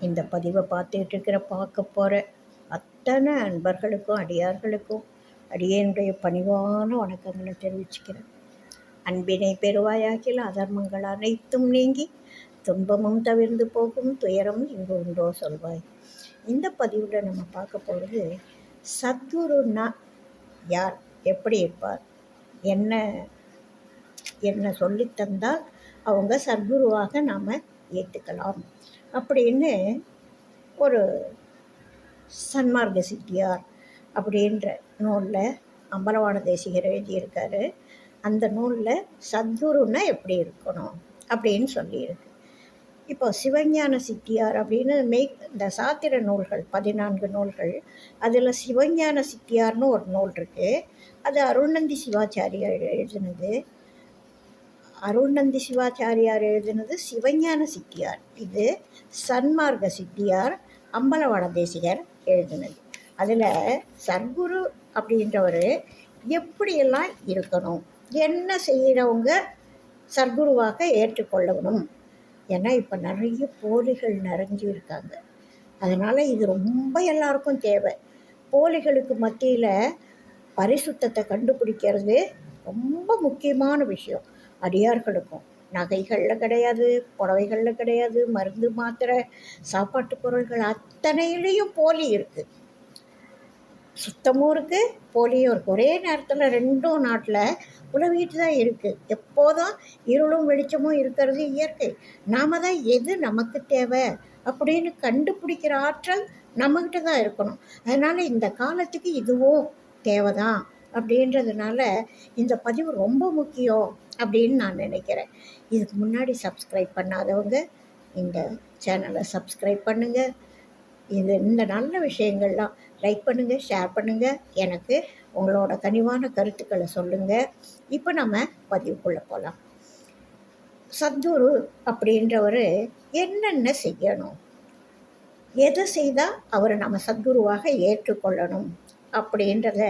இந்த பதிவை பார்க்க போகிற அத்தனை அன்பர்களுக்கும் அடியார்களுக்கும் அடியேனுடைய பணிவான வணக்கங்களை தெரிவிச்சுக்கிறேன். அன்பினை பெறுவாயாகில் அதர்மங்கள் அனைத்தும் நீங்கி துன்பமும் தவிர்ந்து போகும், துயரம் இங்கு உண்டோ சொல்வாய். இந்த பதிவில் நம்ம பார்க்க போகிறது சத்குருன்னா யார், எப்படி இருப்பார், என்ன என்ன சொல்லித்தந்தால் அவங்க சத்குருவாக நாம் ஏற்றுக்கலாம் அப்படின்னு ஒரு சன்மார்க்க சித்தியார் அப்படின்ற நூலில் அம்பலவான தேசிகர் எழுதியிருக்காரு. அந்த நூலில் சத்குருன்னா எப்படி இருக்கணும் அப்படின்னு சொல்லியிருக்கு. இப்போ சிவஞான சித்தியார் அப்படின்னு இந்த சாத்திர நூல்கள் 14 நூல்கள், அதில் சிவஞான சித்தியார்னு ஒரு நூல் இருக்குது. அது அருள்நந்தி சிவாச்சாரியார் எழுதினது. அருள்நந்தி சிவாச்சாரியார் எழுதினது சிவஞான சித்தியார். இது சன்மார்க்க சித்தியார் அம்பலவான தேசிகர் எழுதினது. அதில் சத்குரு அப்படின்றவர் எப்படியெல்லாம் இருக்கணும், என்ன செய்கிறவங்க சத்குருவாக ஏற்றுக்கொள்ளணும். ஏன்னா இப்போ நிறைய போலிகள் நிறைஞ்சு இருக்காங்க. அதனால் இது ரொம்ப எல்லாருக்கும் தேவை. போலிகளுக்கு மத்தியில் பரிசுத்தத்தை கண்டுபிடிக்கிறது ரொம்ப முக்கியமான விஷயம். அடியார்களுக்கும் நகைகளில் கிடையாது, புடவைகளில் கிடையாது, மருந்து மாத்திரை சாப்பாட்டு பொருள்கள் அத்தனையிலையும் போலி இருக்குது. சுத்தமும் இருக்குது, போலியும் இருக்குது. ஒரே நேரத்தில் ரெண்டும் நாட்டில் உலகிட்டு தான் இருக்குது. எப்போதும் இருளும் வெளிச்சமும் இருக்கிறது இயற்கை. நாம் தான் எது நமக்கு தேவை அப்படின்னு கண்டுபிடிக்கிற ஆற்றல் நம்மக்கிட்ட தான் இருக்கணும். அதனால் இந்த காலத்துக்கு இதுவும் தேவைதான் அப்படின்றதுனால இந்த பதிவு ரொம்ப முக்கியம் அப்படின்னு நான் நினைக்கிறேன். இதுக்கு முன்னாடி சப்ஸ்கிரைப் பண்ணாதவங்க இந்த சேனலை சப்ஸ்கிரைப் பண்ணுங்கள். இந்த நல்ல விஷயங்கள்லாம் லைக் பண்ணுங்கள், ஷேர் பண்ணுங்கள். எனக்கு உங்களோட கனிவான கருத்துக்களை சொல்லுங்கள். இப்போ நம்ம பதிவுக்குள்ளே போகலாம். சத்குரு அப்படின்றவர் என்னென்ன செய்யணும், எதை செய்தால் அவரை நம்ம சத்குருவாக ஏற்றுக்கொள்ளணும் அப்படின்றத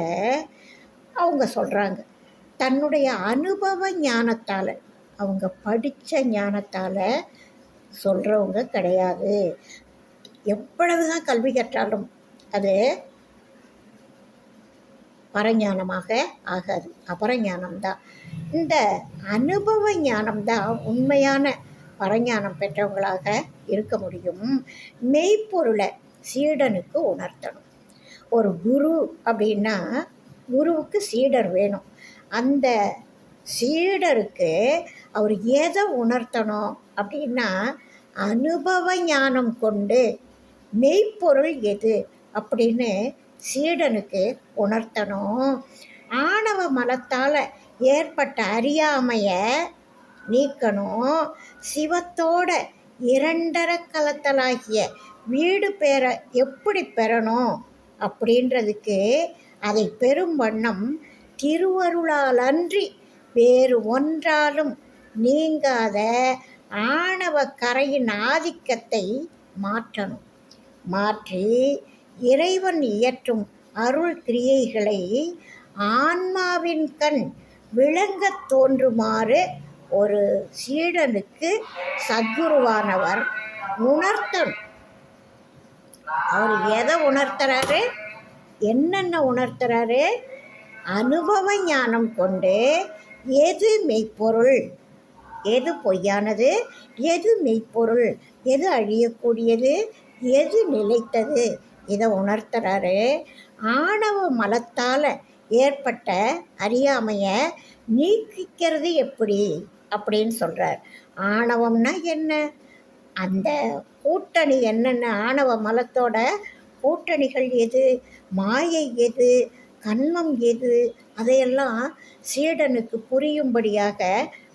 அவங்க சொல்கிறாங்க. தன்னுடைய அனுபவ ஞானத்தால், அவங்க படித்த ஞானத்தால் சொல்கிறவங்க கிடையாது. எவ்வளவு தான் கல்வி கற்றாலும் அது பரஞானமாக ஆகாது, அபரஞானம்தான். இந்த அனுபவ ஞானம்தான் உண்மையான பரஞானம் பெற்றவங்களாக இருக்க முடியும். மெய்ப்பொருளை சீடனுக்கு உணர்த்தணும். ஒரு குரு அப்படின்னா குருவுக்கு சீடர் வேணும். அந்த சீடருக்கு அவர் எதை உணர்த்தணும் அப்படின்னா அனுபவ ஞானம் கொண்டு மெய்ப்பொருள் எது அப்படின்னு சீடனுக்கு உணர்த்தணும். ஆணவ மலத்தால் ஏற்பட்ட அறியாமையை நீக்கணும். சிவத்தோட இரண்டரை கலத்தலாகிய வீடு பெற எப்படி பெறணும் அப்படின்றதுக்கு அதை பெரும் வண்ணம் திருவருளால் அன்றி வேறு ஒன்றாலும் நீங்காத ஆணவ கரையின் ஆதிக்கத்தை மாற்றணும். மாற்றி இறைவன் இயற்றும் அருள் கிரியைகளை ஆன்மாவின் கண் விளங்கத் தோன்றுமாறு ஒரு சீடனுக்கு சத்குருவானவர் உணர்த்தணும். அவர் எதை உணர்த்துறாரு, என்னென்ன உணர்த்துறாரு? அனுபவ ஞானம் கொண்டு எது மெய்ப்பொருள், எது பொய்யானது, எது மெய்ப்பொருள், எது அழியக்கூடியது, எது நிலைத்தது, இதை உணர்த்துறாரு. ஆணவ மலத்தால் ஏற்பட்ட அறியாமையை நீக்கிக்கிறது எப்படி அப்படின்னு சொல்கிறார். ஆணவம்னா என்ன, அந்த கூட்டணி என்னென்ன, ஆணவ மலத்தோட கூட்டணிகள் எது, மாயை எது, கண்மம் எது, அதையெல்லாம் சீடனுக்கு புரியும்படியாக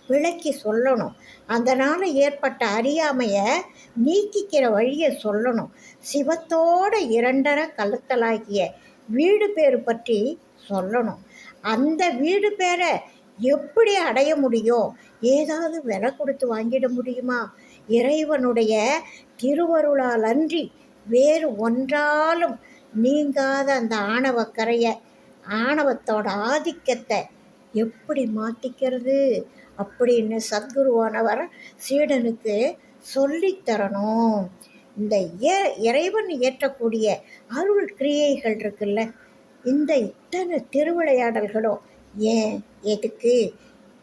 விளக்கி சொல்லணும். அதனால் ஏற்பட்ட அறியாமையை நீக்கிக்கிற வழியை சொல்லணும். சிவத்தோட இரண்டரை கலத்தலாகிய வீடு பேர் பற்றி சொல்லணும். அந்த வீடு பேரை எப்படி அடைய முடியும், ஏதாவது விலை கொடுத்து வாங்கிட முடியுமா? இறைவனுடைய திருவருளால் அன்றி வேறு ஒன்றாலும் நீங்காத அந்த ஆணவக்கரையை, ஆணவத்தோட ஆதிக்கத்தை எப்படி மாற்றிக்கிறது அப்படின்னு சத்குருவானவர் சீடனுக்கு சொல்லித்தரணும். இந்த இறைவன் இயற்றக்கூடிய அருள் கிரியைகள் இருக்குல்ல, இந்த இத்தனை திருவிளையாடல்களும் ஏன், எதுக்கு,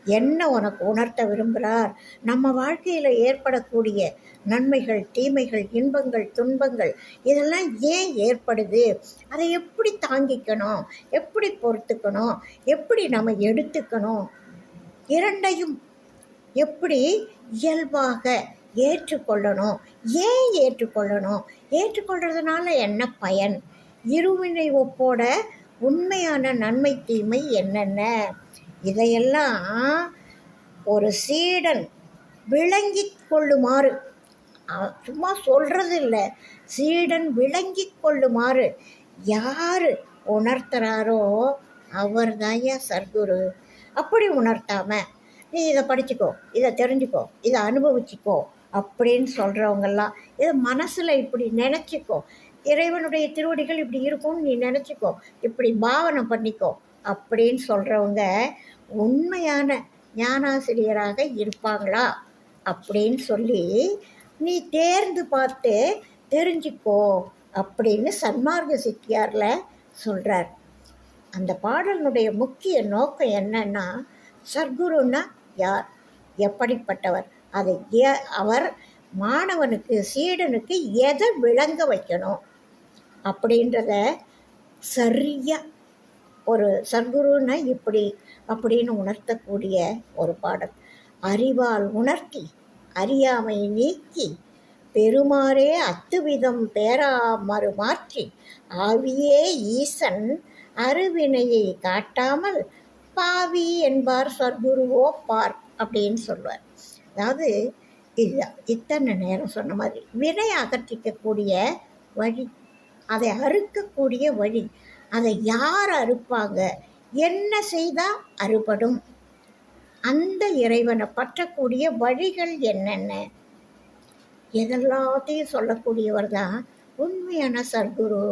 என்ன உனக்கு உணர்த்த விரும்புகிறார்? நம்ம வாழ்க்கையில் ஏற்படக்கூடிய நன்மைகள், தீமைகள், இன்பங்கள், துன்பங்கள் இதெல்லாம் ஏன் ஏற்படுது? அதை எப்படி தாங்கிக்கணும், எப்படி பொறுத்துக்கணும், எப்படி நம்ம எடுத்துக்கணும், இரண்டையும் எப்படி இயல்பாக ஏற்றுக்கொள்ளணும், ஏன் ஏற்றுக்கொள்ளணும், ஏற்றுக்கொள்றதுனால என்ன பயன், இருவினை ஒப்போட உண்மையான நன்மை தீமை என்னென்ன, இதையெல்லாம் ஒரு சீடன் விளங்கி கொள்ளுமாறு, சும்மா சொல்கிறது இல்லை, சீடன் விளங்கி கொள்ளுமாறு யார் உணர்த்துறாரோ அவர் தாயா சர்க்குரு. அப்படி உணர்த்தாமல் நீ இதை படிச்சுக்கோ, இதை தெரிஞ்சுக்கோ, இதை அனுபவிச்சுக்கோ அப்படின்னு சொல்கிறவங்கெல்லாம் இதை மனசில் இப்படி நினச்சிக்கோ, இறைவனுடைய திருவடிகள் இப்படி இருக்கும்னு நீ நினச்சிக்கோ, இப்படி பாவனை பண்ணிக்கோ அப்படின்னு சொல்கிறவங்க உண்மையான ஞானாசிரியராக இருப்பாங்களா அப்படின்னு சொல்லி நீ தேர்ந்து பார்த்து தெரிஞ்சுக்கோ அப்படின்னு சன்மார்க்க சித்தியாரில் சொல்கிறார். அந்த பாடலினுடைய முக்கிய நோக்கம் என்னன்னா, சர்க்குருன்னா யார், எப்படிப்பட்டவர், அதை அவர் மாணவனுக்கு, சீடனுக்கு எதை விளங்க வைக்கணும் அப்படின்றத சரியாக ஒரு சர்க்குருன்னா இப்படி அப்படின்னு உணர்த்தக்கூடிய ஒரு பாடல். அறிவால் உணர்த்தி அறியாமை நீக்கி பெருமாறே அத்துவிதம் பேராமறு மாற்றி ஆவியே ஈசன் அருவினையை காட்டாமல் பாவி என்பார் சர்க்குருவோ பார் அப்படின்னு சொல்வார். அதாவது இதுதான் இத்தனை நேரம் சொன்ன மாதிரி வினை அகற்றிக்கக்கூடிய வழி, அதை அறுக்கக்கூடிய வழி, அதை யார் அறுப்பாங்க, என்ன செய்தால் அறுபடும், அந்த இறைவனை பற்றக்கூடிய வழிகள் என்னென்ன, எதெல்லாத்தையும் சொல்லக்கூடியவர் தான் உண்மையான சர்க்குரு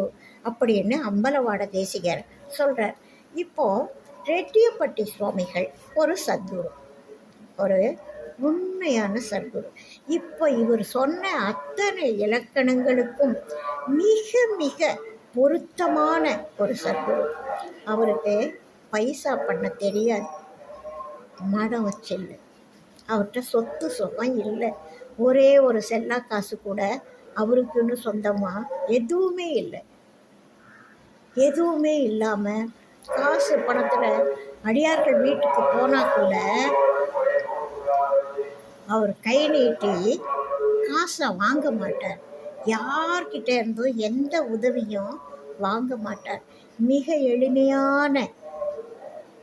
அப்படின்னு அம்பலவாட தேசிகர் சொல்கிறார். இப்போது ரெட்டியப்பட்டி சுவாமிகள் ஒரு சத்குரு, ஒரு உண்மையான சர்க்குரு. இப்போ இவர் சொன்ன அத்தனை இலக்கணங்களுக்கும் மிக மிக பொருத்தமான ஒரு சர்க்குரு. அவருக்கு பைசா பண்ண தெரியாது, மடம் வச்சில்ல, அவர்கிட்ட சொத்து சுகம் இல்லை, ஒரே ஒரு செல்லா காசு கூட அவருக்குன்னு சொந்தமாக எதுவுமே இல்லை. எதுவுமே இல்லாமல் காசு பணத்தில் அடியார்கள் வீட்டுக்கு போனால் கூட அவர் கை நீட்டி காசை வாங்க மாட்டார், யார்கிட்ட இருந்தும் எந்த உதவியும் வாங்க மாட்டார். மிக எளிமையான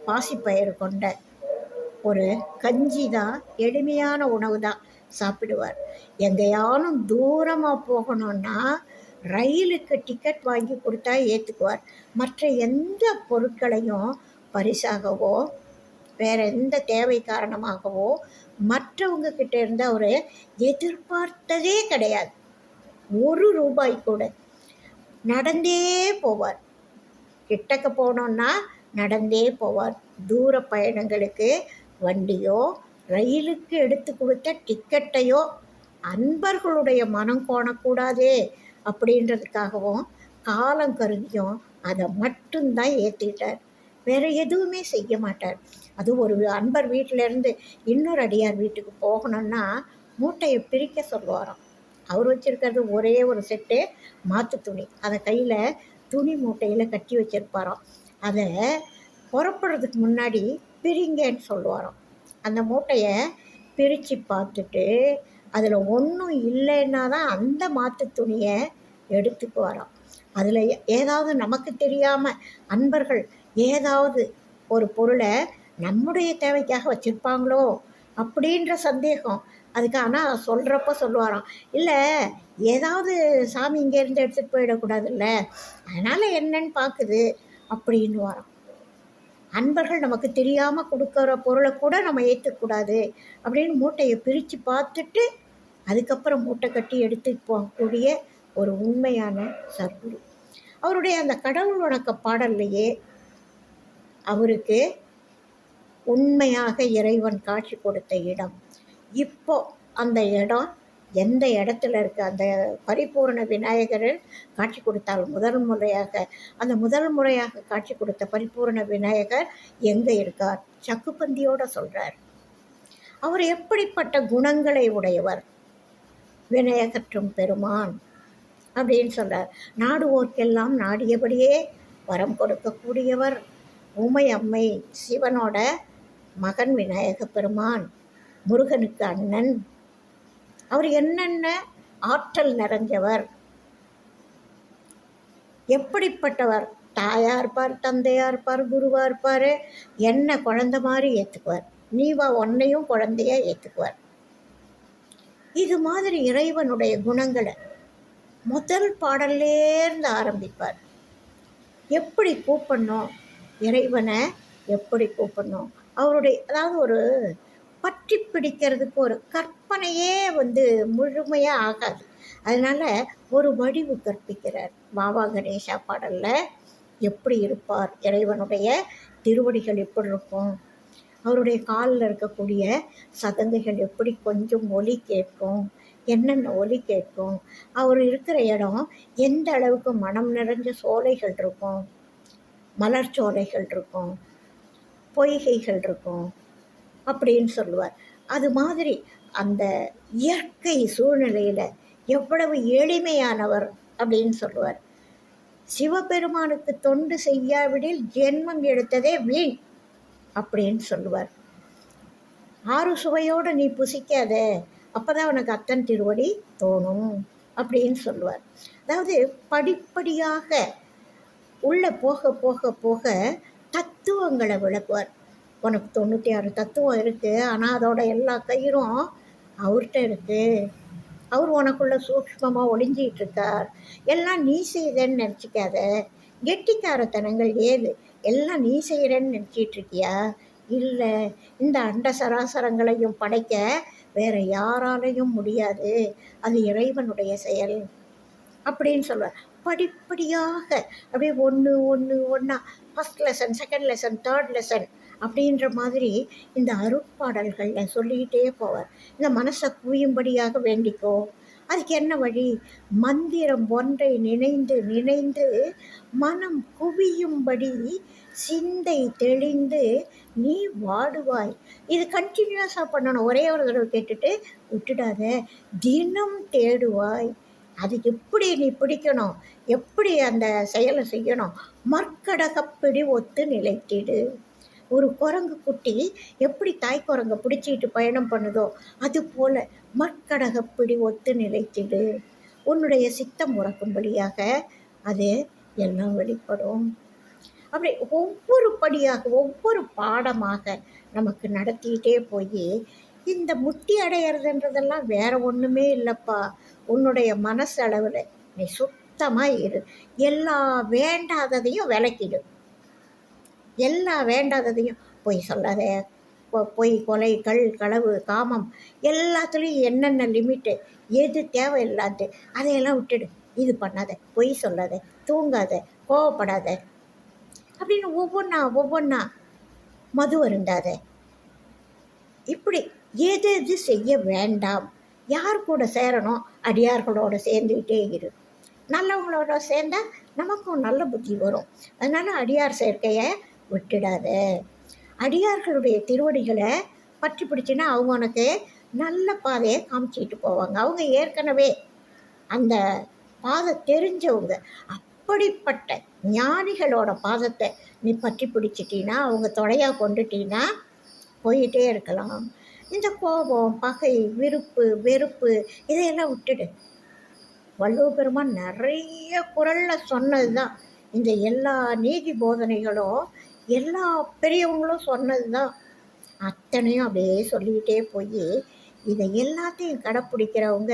பாசிப்பயிறு கொண்ட ஒரு கஞ்சி தான், எளிமையான உணவு தான் சாப்பிடுவார். எங்கேயானும் தூரமாக போகணுன்னா ரயிலுக்கு டிக்கெட் வாங்கி கொடுத்தா ஏற்றுக்குவார். மற்ற எந்த பொருட்களையும் பரிசாகவோ வேறு எந்த தேவை காரணமாகவோ மற்றவங்க கிட்ட இருந்து அவர் எதிர்பார்த்ததே கிடையாது. ஒரு ரூபாய் கூட. நடந்தே போவார், கிட்டக்க போனோன்னா நடந்தே போவார். தூர பயணங்களுக்கு வண்டியோ ரயிலுக்கு எடுத்து கொடுத்த டிக்கெட்டையோ அன்பர்களுடைய மனம் கோணக்கூடாதே அப்படின்றதுக்காகவும் காலம் கருதியும் அதை மட்டும்தான் ஏற்றிட்டார். வேறு எதுவுமே செய்ய மாட்டார். அது ஒரு அன்பர் வீட்டிலேருந்து இன்னொரு அடியார் வீட்டுக்கு போகணுன்னா மூட்டையை பிரிக்க சொல்லுவாராம். அவர் வச்சுருக்கிறது ஒரே ஒரு செட்டு மாற்று துணி, அதை கையில் துணி மூட்டையில் கட்டி வச்சுருப்பாராம். அதை புறப்படுறதுக்கு முன்னாடி பிரிங்கன்னு சொல்லுவாராம். அந்த மூட்டையை பிரித்து பார்த்துட்டு அதில் ஒன்றும் இல்லைன்னா தான் அந்த மாற்று துணியை எடுத்துக்குவாராம். அதில் ஏதாவது நமக்கு தெரியாமல் அன்பர்கள் ஏதாவது ஒரு பொருளை நம்முடைய தேவைக்காக வச்சுருப்பாங்களோ அப்படின்ற சந்தேகம் அதுக்கு. ஆனால் சொல்கிறப்ப சொல்லுவாராம், இல்லை ஏதாவது சாமி இங்கேருந்து எடுத்துகிட்டு போயிடக்கூடாதுல்ல, அதனால் என்னன்னு பார்க்குது அப்படின்னு வரோம். அன்பர்கள் நமக்கு தெரியாமல் கொடுக்குற பொருளை கூட நம்ம ஏற்றக்கூடாது அப்படின்னு மூட்டையை பிரித்து பார்த்துட்டு அதுக்கப்புறம் மூட்டை கட்டி எடுத்துகிட்டு போகக்கூடிய ஒரு உண்மையான சர்க்குரு. அவருடைய அந்த கடவுள் வணக்க பாடல்லையே அவருக்கு உண்மையாக இறைவன் காட்சி கொடுத்த இடம். இப்போ அந்த இடம் எந்த இடத்துல இருக்க அந்த பரிபூரண விநாயகர் காட்சி கொடுத்தால் முதல் முறையாக அந்த முதல் முறையாக காட்சி கொடுத்த பரிபூரண விநாயகர் எங்கே இருக்கார்? சக்குப்பந்தியோட சொல்கிறார். அவர் எப்படிப்பட்ட குணங்களை உடையவர்? விநாயகற்றும் பெருமான் அப்படின்னு சொல்கிறார். நாடுவோர்க்கெல்லாம் நாடியபடியே வரம் கொடுக்கக்கூடியவர். உமை அம்மை சிவனோட மகன் விநாயக பெருமான், முருகனுக்கு அண்ணன். அவர் என்னென்ன ஆற்றல் நிறைஞ்சவர், எப்படிப்பட்டவர்? தாயா இருப்பார், தந்தையா இருப்பார், குருவா இருப்பார். என்ன குழந்தை மாதிரி ஏற்றுக்குவார். நீவா ஒன்னையும் குழந்தையா ஏற்றுக்குவார். இது மாதிரி இறைவனுடைய குணங்களை முதல் பாடல்லேருந்து ஆரம்பிப்பார். எப்படி கூப்பிடணும் இறைவனை, எப்படி கூப்பிடணும் அவருடைய, அதாவது ஒரு பற்றி பிடிக்கிறதுக்கு ஒரு கற்பனையே முழுமையாக ஆகாது. அதனால் ஒரு வடிவு கற்பிக்கிறார். பாபா கணேசா பாடலில் எப்படி இருப்பார், இறைவனுடைய திருவடிகள் எப்படி இருக்கும், அவருடைய காலில் இருக்கக்கூடிய சதங்கைகள் எப்படி கொஞ்சம் ஒலி கேட்கும், என்னென்ன ஒலி கேட்கும், அவர் இருக்கிற இடம் எந்த அளவுக்கு மனம் நிறைஞ்ச சோலைகள் இருக்கும், மலர் சோலைகள் இருக்கும், பொய்கைகள் இருக்கும் அப்படின்னு சொல்லுவார். அது மாதிரி அந்த இயற்கை சூழ்நிலையில் எவ்வளவு எளிமையானவர் அப்படின்னு சொல்லுவார். சிவபெருமானுக்கு தொண்டு செய்யாவிடில் ஜென்மம் எடுத்ததே வீண் அப்படின்னு சொல்லுவார். 6 சுவையோடு நீ புசிக்காத, அப்போதான் உனக்கு அத்தன் திருவடி தோணும் அப்படின்னு சொல்லுவார். அதாவது படிப்படியாக உள்ளே போக போக போக தத்துவங்களை விளக்குவார். உனக்கு 96 தத்துவம் இருக்குது, ஆனால் அதோட எல்லா கயிறும் அவர்கிட்ட இருக்குது. அவர் உனக்குள்ள சூக்ஷ்மமாக ஒளிஞ்சிகிட்ருக்கார். எல்லாம் நீ செய்தேன்னு நினச்சிக்காத. கெட்டிக்காரத்தனங்கள் ஏது? எல்லாம் நீ செய்கிறேன்னு நினச்சிட்ருக்கியா? இல்லை, இந்த அண்ட சராசரங்களையும் படைக்க வேறு யாராலையும் முடியாது, அது இறைவனுடைய செயல் அப்படின்னு சொல்லுவார். படிப்படியாக அப்படியே ஒன்றா first lesson, second lesson, third lesson அப்படின்ற மாதிரி இந்த அருட்பாடல்களில் சொல்லிக்கிட்டே போவார். இந்த மனசை குவியும்படியாக வேண்டிக்கோ. அதுக்கு என்ன வழி? மந்திரம் ஒன்றை நினைந்து நினைந்து மனம் குவியும்படி சிந்தை தெளிந்து நீ வாடுவாய். இது கண்டினியூஸாக பண்ணணும். ஒரே ஒரு தடவை கேட்டுட்டு விட்டுடாத. தினம் தேடுவாய். அது எப்படி நீ பிடிக்கணும், எப்படி அந்த செயலை செய்யணும்? மற்கடகப்பிடி ஒத்து நிலைத்திடு. ஒரு குரங்கு குட்டி எப்படி தாய் குரங்கை பிடிச்சிட்டு பயணம் பண்ணுதோ அது போல் மற்கடகப்பிடி ஒத்து நிலைத்திடு. உன்னுடைய சித்தம் உறக்கும்படியாக அது எல்லாம் வெளிப்படும். அப்படி ஒவ்வொரு படியாக ஒவ்வொரு பாடமாக நமக்கு நடத்திக்கிட்டே போய் இந்த முக்தி அடையிறதுன்றதெல்லாம் வேற ஒன்றுமே இல்லைப்பா. உன்னுடைய மனசளவில் நீ சுத்தமாக இரு. எல்லா வேண்டாததையும் விளக்கிடு. எல்லா வேண்டாததையும் பொய் சொல்லாத, பொய், கொலை, களவு, காமம் எல்லாத்துலேயும் என்னென்ன லிமிட்டு, எது தேவையில்லாது அதையெல்லாம் விட்டுடு. இது பண்ணாத, பொய் சொல்லாத, தூங்காத, கோவப்படாத அப்படின்னு ஒவ்வொன்றா மது அருந்தாத. இப்படி எது எது செய்ய வேண்டாம். யார் கூட சேரணும்? அடியார்களோடு சேர்ந்துக்கிட்டே இரு. நல்லவங்களோட சேர்ந்தால் நமக்கும் நல்ல புத்தி வரும். அதனால் அடியார் சேர்க்கையை விட்டுடாத. அடியார்களுடைய திருவடிகளை பற்றி பிடிச்சின்னா அவங்க உனக்கு நல்ல பாதையை காமிச்சிட்டு போவாங்க. அவங்க ஏற்கனவே அந்த பாதை தெரிஞ்சவங்க. அப்படிப்பட்ட ஞானிகளோட பாதத்தை நீ பற்றி பிடிச்சிட்டின்னா, அவங்க தொடையாக கொண்டுட்டீன்னா போயிட்டே இருக்கலாம். இந்த கோபம், பகை, விருப்பு, வெறுப்பு இதையெல்லாம் விட்டுடு. வள்ளுவ பெருமான் நிறைய குரலில் சொன்னது தான். இந்த எல்லா நீதி போதனைகளும் எல்லா பெரியவங்களும் சொன்னது தான். அத்தனையும் அப்படியே சொல்லிக்கிட்டே போய் இதை எல்லாத்தையும் கடைப்பிடிக்கிறவங்க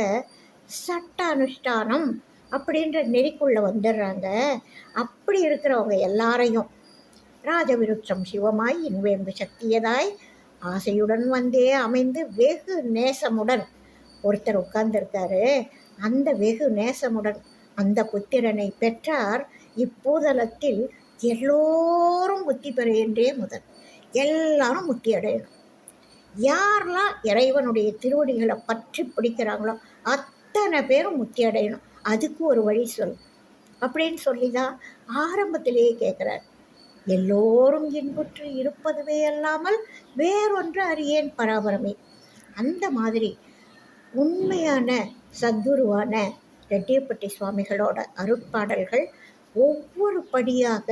சட்ட அனுஷ்டானம் அப்படின்ற நெறிக்குள்ளே வந்துடுறாங்க. அப்படி இருக்கிறவங்க எல்லாரையும் ராஜவிருட்சம் சிவமாய் இன்வேம்பு சக்தியதாய் ஆசையுடன் வந்தே அமைந்து வெகு நேசமுடன் ஒருத்தர் உட்கார்ந்துருக்காரு. அந்த வெகு நேசமுடன் அந்த புத்திரனை பெற்றார். இப்பூதலத்தில் எல்லோரும் முத்தி பெறுகின்றே முதல். எல்லாரும் முத்தி அடையணும். யாரெல்லாம் இறைவனுடைய திருவடிகளை பற்றி பிடிக்கிறாங்களோ அத்தனை பேரும் முக்தி அடையணும், அதுக்கு ஒரு வழி சொல் அப்படின்னு சொல்லி தான் ஆரம்பத்திலேயே கேட்குறார். எல்லோரும் இன்புற்று இருப்பதுவே அல்லாமல் வேறொன்று அறியேன் பராபரமே. அந்த மாதிரி உண்மையான சத்குருவான ரெட்டியப்பட்டி சுவாமிகளோட அருட்பாடல்கள் ஒவ்வொரு படியாக,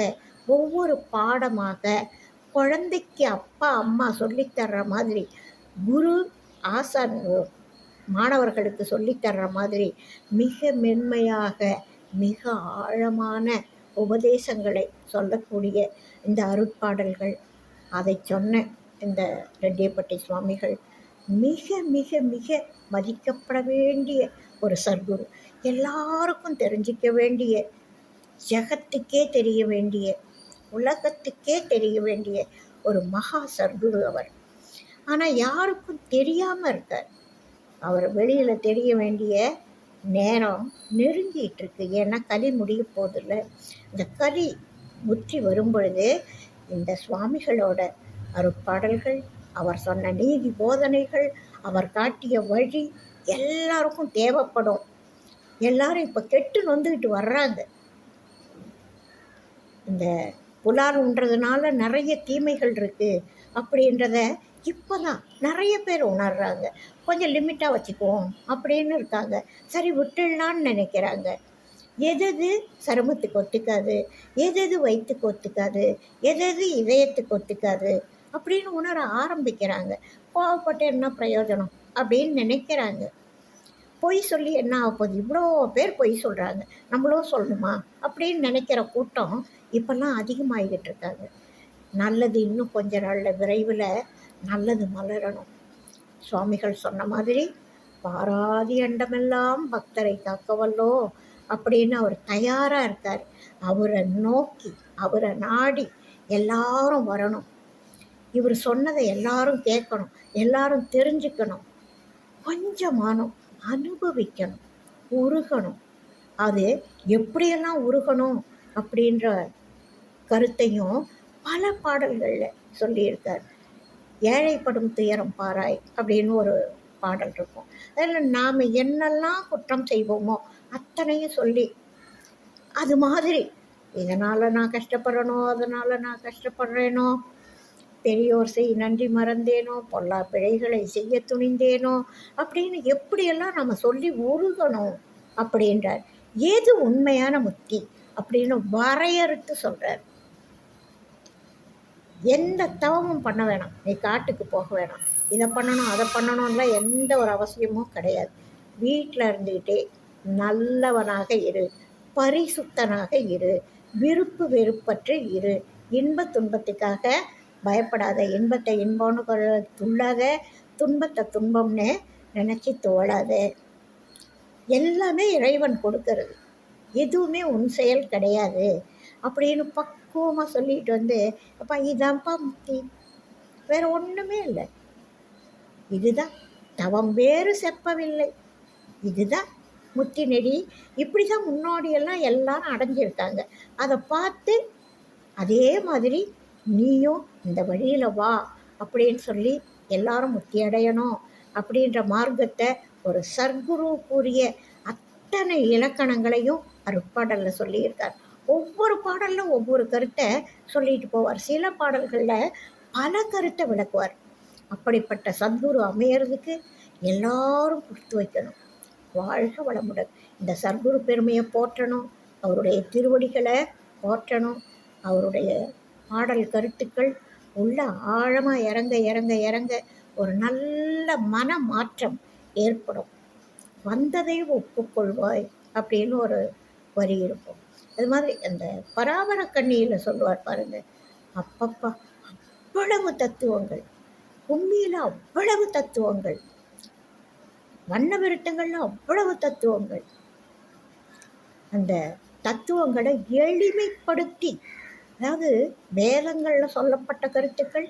ஒவ்வொரு பாடமாக, குழந்தைக்கு அப்பா அம்மா சொல்லித்தர்ற மாதிரி, குரு ஆசான் மாணவர்களுக்கு சொல்லித்தர்ற மாதிரி மிக மென்மையாக, மிக ஆழமான உபதேசங்களை சொல்லக்கூடிய இந்த அருட்பாடல்கள், அதை சொன்ன இந்த ரெட்டியப்பட்டி சுவாமிகள் மிக மிக மிக மதிக்கப்பட வேண்டிய ஒரு சர்க்குரு. எல்லாருக்கும் தெரிஞ்சிக்க வேண்டிய, ஜகத்துக்கே தெரிய வேண்டிய, உலகத்துக்கே தெரிய வேண்டிய ஒரு மகா சர்க்குரு அவர். ஆனால் யாருக்கும் தெரியாமல் இருக்கார். அவர் வெளியில் தெரிய வேண்டிய நேரம் நெருங்கிட்டு இருக்கு. ஏன்னா கலி முடிய போதில்ல. இந்த கலி முற்றி வரும் பொழுது இந்த சுவாமிகளோட அருட்பாடல்கள், அவர் சொன்ன நீதி போதனைகள், அவர் காட்டிய வழி எல்லாருக்கும் தேவைப்படும். எல்லாரும் இப்போ கெட்டு நொந்துக்கிட்டு வர்றாங்க. இந்த புலாருன்றதுனால நிறைய தீமைகள் இருக்குது அப்படின்றத இப்போ தான் நிறைய பேர் உணர்றாங்க. கொஞ்சம் லிமிட்டாக வச்சுக்குவோம் அப்படின்னு இருக்காங்க. சரி விட்டுடலான்னு நினைக்கிறாங்க. எது சருமத்துக்கு ஒத்துக்காது, எது வயிற்றுக்கு ஒத்துக்காது, எது இதயத்துக்கு ஒத்துக்காது அப்படின்னு உணர ஆரம்பிக்கிறாங்க. கோவப்பட்டு என்ன பிரயோஜனம் அப்படின்னு நினைக்கிறாங்க. பொய் சொல்லி என்ன ஆகப்போகுது, இவ்வளோ பேர் பொய் சொல்கிறாங்க, நம்மளும் சொல்லணுமா அப்படின்னு நினைக்கிற கூட்டம் இப்போல்லாம் அதிகமாகிக்கிட்டு இருக்காங்க. நல்லது இன்னும் கொஞ்ச நாளில் விரைவில் நல்லது மலரணும். சுவாமிகள் சொன்ன மாதிரி பாராதி அண்டமெல்லாம் பக்தரை காக்கவல்லோ அப்படின்னு அவர் தயாராக இருக்கார். அவரை நோக்கி, அவரை நாடி எல்லாரும் வரணும். இவர் சொன்னதை எல்லாரும் கேட்கணும், எல்லாரும் தெரிஞ்சுக்கணும், கொஞ்சமானும் அனுபவிக்கணும், உருகணும். அது எப்படியெல்லாம் உருகணும் அப்படின்ற கருத்தையும் பல பாடல்களில் சொல்லியிருக்கார். ஏழைப்படும் துயரம் பாராய் அப்படின்னு ஒரு பாடல் இருக்கும். அதில் நாம் என்னெல்லாம் குற்றம் செய்வோமோ அத்தனையும் சொல்லி, அது மாதிரி இதனால் நான் கஷ்டப்படுறேனோ, அதனால் நான் கஷ்டப்படுறேனோ, பெரியோர் செய் நன்றி மறந்தேனோ, பொல்லா பிழைகளை செய்ய துணிந்தேனோ அப்படின்னு எப்படியெல்லாம் நம்ம சொல்லி உருகணும் அப்படின்றார். ஏது உண்மையான முக்தி அப்படின்னு வரையறுத்து சொல்கிறார். எந்த தவமும் பண்ண வேணாம், நீ காட்டுக்கு போக வேணாம், இதை பண்ணணும் அதை பண்ணணும்லாம் எந்த ஒரு அவசியமும் கிடையாது. வீட்டில் இருந்துக்கிட்டே நல்லவனாக இரு, பரிசுத்தனாக இரு, விருப்பு வெறுப்பற்று இரு, இன்ப துன்பத்துக்காக பயப்படாத, இன்பத்தை இன்பம்னு துள்ளாத, துன்பத்தை துன்பம்னு நினச்சி தோழாத. எல்லாமே இறைவன் கொடுக்கறது, எதுவுமே உன் செயல் கிடையாது அப்படின்னு பக்குவமாக சொல்லிட்டு வந்து, அப்பா இதான்ப்பா முக்தி, வேறு ஒன்றுமே இல்லை, இதுதான் தவம் வேறு செப்பவில்லை, இதுதான் முத்தி நெறி, இப்படி தான் முன்னாடியெல்லாம் எல்லாரும் அடைஞ்சிருக்காங்க. அதை பார்த்து அதே மாதிரி நீயும் இந்த வழியில் வா அப்படின்னு சொல்லி எல்லாரும் முக்தி அடையணும் அப்படின்ற மார்க்கத்தை ஒரு சர்க்குரு கூறிய அத்தனை இலக்கணங்களையும் அருட்பாடலில் சொல்லியிருக்கார். ஒவ்வொரு பாடலில் ஒவ்வொரு கருத்தை சொல்லிட்டு போவார். சில பாடல்களில் பல கருத்தை விளக்குவார். அப்படிப்பட்ட சத்குரு அமையறதுக்கு எல்லாரும் கொடுத்து வைக்கணும். வாழ்க வளமுடன். இந்த சர்க்குரு பெருமையை போற்றணும், அவருடைய திருவடிகளை போற்றணும், அவருடைய பாடல் கருத்துக்கள் உள்ள ஆழமாக இறங்க இறங்க இறங்க ஒரு நல்ல மன மாற்றம் ஏற்படும். வந்ததை ஒப்புக்கொள்வாய் அப்படின்னு ஒரு வரி இருக்கும். அது மாதிரி அந்த பராபர கண்ணியில் சொல்லுவார் பாருங்க, அப்பப்பா அவ்வளவு தத்துவங்கள், கும்மியில் அவ்வளவு தத்துவங்கள், வண்ண விருட்டங்கள்ல அவ்வளவு தத்துவங்கள். அந்த தத்துவங்களை எளிமைப்படுத்தி, அதாவது வேதங்களில் சொல்லப்பட்ட கருத்துக்கள்,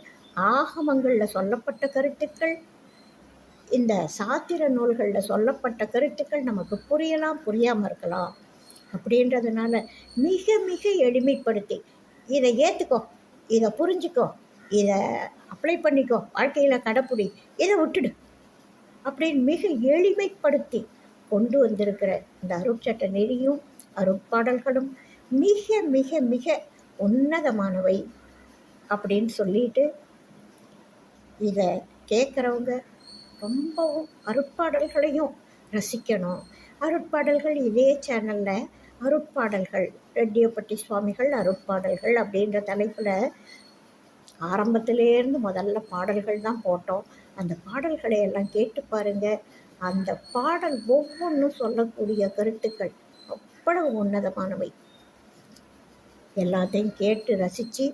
ஆகமங்களில் சொல்லப்பட்ட கருத்துக்கள், இந்த சாத்திர நூல்களில் சொல்லப்பட்ட கருத்துக்கள் நமக்கு புரியலாம், புரியாமல் இருக்கலாம். அப்படின்றதுனால மிக மிக எளிமைப்படுத்தி, இதை ஏற்றுக்கோ, இதை புரிஞ்சுக்கோ, இதை அப்ளை பண்ணிக்கோ, வாழ்க்கையில் கடைப்பிடி, இதை விட்டுடு அப்படின்னு மிக எளிமைப்படுத்தி கொண்டு வந்திருக்கிற இந்த அருட்சட்ட நெறியும் அருட்பாடல்களும் மிக மிக மிக உன்னதமானவை அப்படின்னு சொல்லிட்டு, இதை கேட்குறவங்க ரொம்பவும் அருட்பாடல்களையும் ரசிக்கணும். அருட்பாடல்கள் இதே சேனலில் அருட்பாடல்கள் ரெட்டியப்பட்டி சுவாமிகள் அருட்பாடல்கள் அப்படின்ற தலைப்பில் ஆரம்பத்திலேருந்து முதல்ல பாடல்கள் தான் போட்டோம். அந்த பாடல்களை எல்லாம் கேட்டு பாருங்கள். அந்த பாடல் ஒவ்வொன்றும் சொல்லக்கூடிய கருத்துக்கள் அவ்வளவு உன்னதமானவை. எல்லாத்தையும் கேட்டு ரசித்து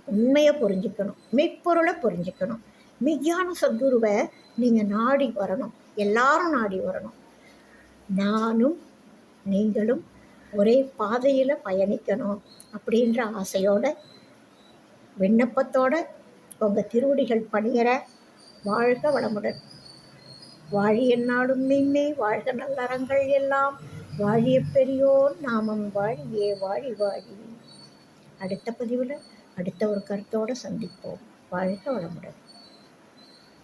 உண்மையை புரிஞ்சுக்கணும், மெய்ப்பொருளை புரிஞ்சுக்கணும். மெய்யான சத்குருவை நீங்கள் நாடி வரணும், எல்லாரும் நாடி வரணும். நானும் நீங்களும் ஒரே பாதையில் பயணிக்கணும் அப்படின்ற ஆசையோட, விண்ணப்பத்தோட உங்கள் திருவடிகள் பணியற. வாழ்க வளமுடன். வாழிய நாடும் மெய்மை, வாழ்க நல்லறங்கள் எல்லாம், வாழிய பெரியோர் நாமம் வாழியே வாழி வாழி. அடுத்த பதிவில் அடுத்த ஒரு கருத்தோடு சந்திப்போம். வாழ்க வளமுடன்.